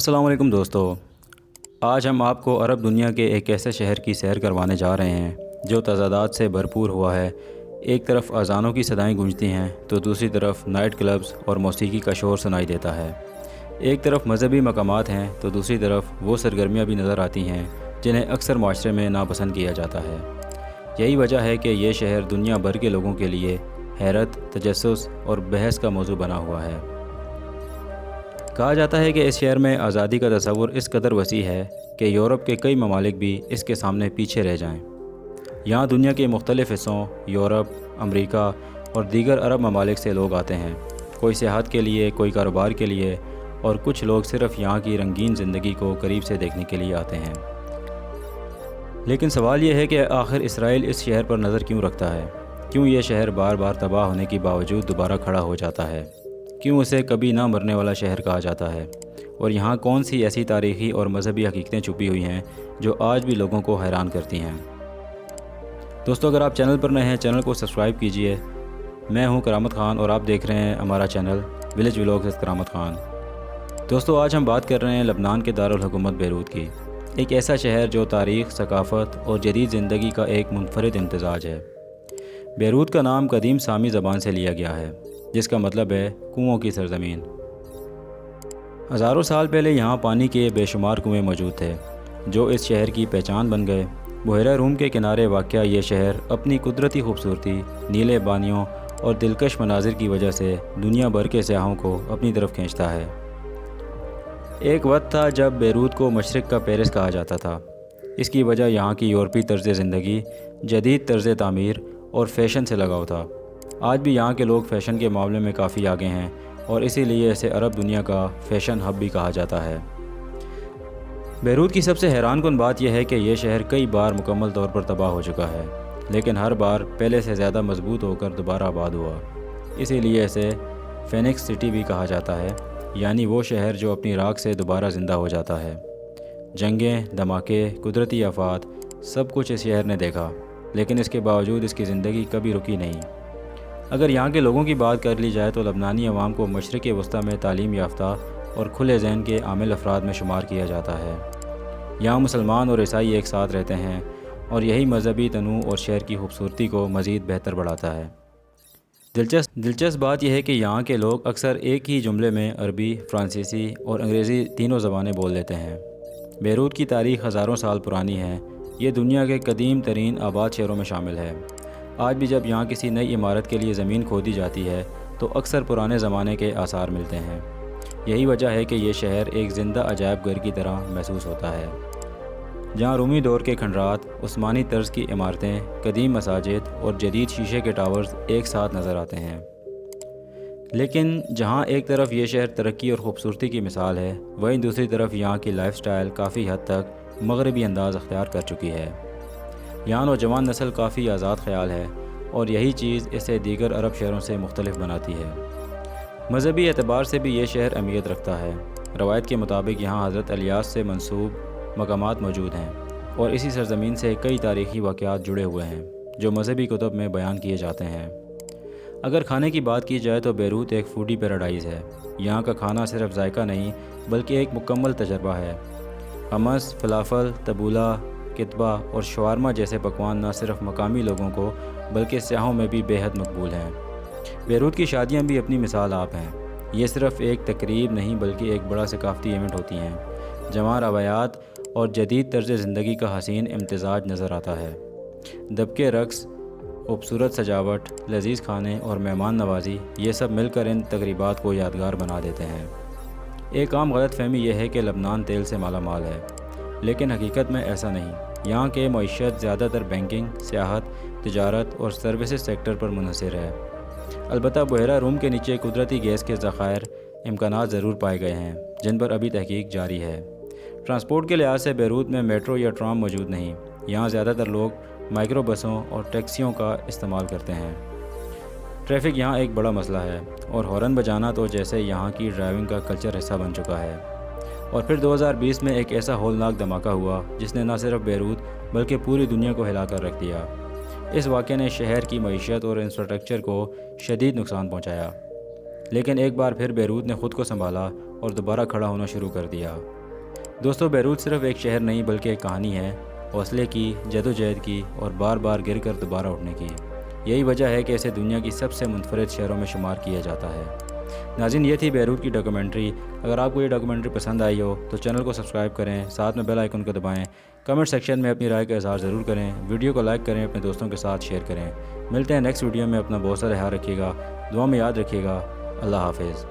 السلام علیکم دوستو، آج ہم آپ کو عرب دنیا کے ایک ایسے شہر کی سیر کروانے جا رہے ہیں جو تضادات سے بھرپور ہوا ہے۔ ایک طرف اذانوں کی صدائیں گونجتی ہیں تو دوسری طرف نائٹ کلبز اور موسیقی کا شور سنائی دیتا ہے۔ ایک طرف مذہبی مقامات ہیں تو دوسری طرف وہ سرگرمیاں بھی نظر آتی ہیں جنہیں اکثر معاشرے میں ناپسند کیا جاتا ہے۔ یہی وجہ ہے کہ یہ شہر دنیا بھر کے لوگوں کے لیے حیرت، تجسس اور بحث کا موضوع بنا ہوا ہے۔ کہا جاتا ہے کہ اس شہر میں آزادی کا تصور اس قدر وسیع ہے کہ یورپ کے کئی ممالک بھی اس کے سامنے پیچھے رہ جائیں۔ یہاں دنیا کے مختلف حصوں، یورپ، امریکہ اور دیگر عرب ممالک سے لوگ آتے ہیں، کوئی سیاحت کے لیے، کوئی کاروبار کے لیے، اور کچھ لوگ صرف یہاں کی رنگین زندگی کو قریب سے دیکھنے کے لیے آتے ہیں۔ لیکن سوال یہ ہے کہ آخر اسرائیل اس شہر پر نظر کیوں رکھتا ہے؟ کیوں یہ شہر بار بار تباہ ہونے کے باوجود دوبارہ کھڑا ہو جاتا ہے؟ کیوں اسے کبھی نہ مرنے والا شہر کہا جاتا ہے؟ اور یہاں کون سی ایسی تاریخی اور مذہبی حقیقتیں چھپی ہوئی ہیں جو آج بھی لوگوں کو حیران کرتی ہیں؟ دوستو، اگر آپ چینل پر نئے ہیں، چینل کو سبسکرائب کیجئے۔ میں ہوں کرامت خان اور آپ دیکھ رہے ہیں ہمارا چینل ولیج ولاگز وذ کرامت خان۔ دوستو، آج ہم بات کر رہے ہیں لبنان کے دارالحکومت بیروت کی، ایک ایسا شہر جو تاریخ، ثقافت اور جدید زندگی کا ایک منفرد امتزاج ہے۔ بیروت کا نام قدیم سامی زبان سے لیا گیا ہے، جس کا مطلب ہے کنوؤں کی سرزمین۔ ہزاروں سال پہلے یہاں پانی کے بے شمار کنویں موجود تھے جو اس شہر کی پہچان بن گئے۔ بحیرہ روم کے کنارے واقع یہ شہر اپنی قدرتی خوبصورتی، نیلے پانیوں اور دلکش مناظر کی وجہ سے دنیا بھر کے سیاحوں کو اپنی طرف کھینچتا ہے۔ ایک وقت تھا جب بیروت کو مشرق کا پیرس کہا جاتا تھا۔ اس کی وجہ یہاں کی یورپی طرز زندگی، جدید طرز تعمیر اور فیشن سے لگاؤ تھا۔ آج بھی یہاں کے لوگ فیشن کے معاملے میں کافی آگے ہیں اور اسی لیے اسے عرب دنیا کا فیشن ہب بھی کہا جاتا ہے۔ بیروت کی سب سے حیران کن بات یہ ہے کہ یہ شہر کئی بار مکمل طور پر تباہ ہو چکا ہے، لیکن ہر بار پہلے سے زیادہ مضبوط ہو کر دوبارہ آباد ہوا۔ اسی لیے اسے فینکس سٹی بھی کہا جاتا ہے، یعنی وہ شہر جو اپنی راکھ سے دوبارہ زندہ ہو جاتا ہے۔ جنگیں، دھماکے، قدرتی آفات، سب کچھ اس شہر نے دیکھا، لیکن اس کے باوجود اس کی زندگی کبھی رکی نہیں۔ اگر یہاں کے لوگوں کی بات کر لی جائے تو لبنانی عوام کو مشرق وسطیٰ میں تعلیم یافتہ اور کھلے ذہن کے عامل افراد میں شمار کیا جاتا ہے۔ یہاں مسلمان اور عیسائی ایک ساتھ رہتے ہیں اور یہی مذہبی تنوع اور شہر کی خوبصورتی کو مزید بہتر بڑھاتا ہے۔ دلچسپ بات یہ ہے کہ یہاں کے لوگ اکثر ایک ہی جملے میں عربی، فرانسیسی اور انگریزی تینوں زبانیں بول لیتے ہیں۔ بیروت کی تاریخ ہزاروں سال پرانی ہے۔ یہ دنیا کے قدیم ترین آباد شہروں میں شامل ہے۔ آج بھی جب یہاں کسی نئی عمارت کے لیے زمین کھودی جاتی ہے تو اکثر پرانے زمانے کے آثار ملتے ہیں۔ یہی وجہ ہے کہ یہ شہر ایک زندہ عجائب گھر کی طرح محسوس ہوتا ہے، جہاں رومی دور کے کھنڈرات، عثمانی طرز کی عمارتیں، قدیم مساجد اور جدید شیشے کے ٹاورز ایک ساتھ نظر آتے ہیں۔ لیکن جہاں ایک طرف یہ شہر ترقی اور خوبصورتی کی مثال ہے، وہیں دوسری طرف یہاں کی لائف سٹائل کافی حد تک مغربی انداز اختیار کر چکی ہے۔ یہاں نوجوان نسل کافی آزاد خیال ہے اور یہی چیز اسے دیگر عرب شہروں سے مختلف بناتی ہے۔ مذہبی اعتبار سے بھی یہ شہر اہمیت رکھتا ہے۔ روایت کے مطابق یہاں حضرت الیاس سے منسوب مقامات موجود ہیں اور اسی سرزمین سے کئی تاریخی واقعات جڑے ہوئے ہیں جو مذہبی کتب میں بیان کیے جاتے ہیں۔ اگر کھانے کی بات کی جائے تو بیروت ایک فوڈی پیراڈائز ہے۔ یہاں کا کھانا صرف ذائقہ نہیں بلکہ ایک مکمل تجربہ ہے۔ حمص، فلافل، تبولہ، کتبہ اور شوارما جیسے پکوان نہ صرف مقامی لوگوں کو بلکہ سیاحوں میں بھی بے حد مقبول ہیں۔ بیروت کی شادیاں بھی اپنی مثال آپ ہیں۔ یہ صرف ایک تقریب نہیں بلکہ ایک بڑا ثقافتی ایونٹ ہوتی ہیں، جہاں روایات اور جدید طرز زندگی کا حسین امتزاج نظر آتا ہے۔ دبکے رقص، خوبصورت سجاوٹ، لذیذ کھانے اور مہمان نوازی، یہ سب مل کر ان تقریبات کو یادگار بنا دیتے ہیں۔ ایک عام غلط فہمی یہ ہے کہ لبنان تیل سے مالا مال ہے، لیکن حقیقت میں ایسا نہیں۔ یہاں کے معیشت زیادہ تر بینکنگ، سیاحت، تجارت اور سروسز سیکٹر پر منحصر ہے۔ البتہ بحیرہ روم کے نیچے قدرتی گیس کے ذخائر امکانات ضرور پائے گئے ہیں جن پر ابھی تحقیق جاری ہے۔ ٹرانسپورٹ کے لحاظ سے بیروت میں میٹرو یا ٹرام موجود نہیں۔ یہاں زیادہ تر لوگ مائکرو بسوں اور ٹیکسیوں کا استعمال کرتے ہیں۔ ٹریفک یہاں ایک بڑا مسئلہ ہے اور ہارن بجانا تو جیسے یہاں کی ڈرائیونگ کا کلچر حصہ بن چکا ہے۔ اور پھر 2020 میں ایک ایسا ہولناک دھماکہ ہوا جس نے نہ صرف بیروت بلکہ پوری دنیا کو ہلا کر رکھ دیا۔ اس واقعے نے شہر کی معیشت اور انفراسٹرکچر کو شدید نقصان پہنچایا، لیکن ایک بار پھر بیروت نے خود کو سنبھالا اور دوبارہ کھڑا ہونا شروع کر دیا۔ دوستو، بیروت صرف ایک شہر نہیں بلکہ ایک کہانی ہے، حوصلے کی، جدوجہد کی اور بار بار گر کر دوبارہ اٹھنے کی۔ یہی وجہ ہے کہ اسے دنیا کی سب سے منفرد شہروں میں شمار کیا جاتا ہے۔ ناظرین، یہ تھی بیروت کی ڈاکیومنٹری۔ اگر آپ کو یہ ڈاکیومنٹری پسند آئی ہو تو چینل کو سبسکرائب کریں، ساتھ میں بیل آئیکن کو دبائیں، کمنٹ سیکشن میں اپنی رائے کا اظہار ضرور کریں، ویڈیو کو لائک کریں، اپنے دوستوں کے ساتھ شیئر کریں۔ ملتے ہیں نیکسٹ ویڈیو میں، اپنا بہت سارا خیال رکھیے گا، دعا میں یاد رکھیے گا۔ اللہ حافظ۔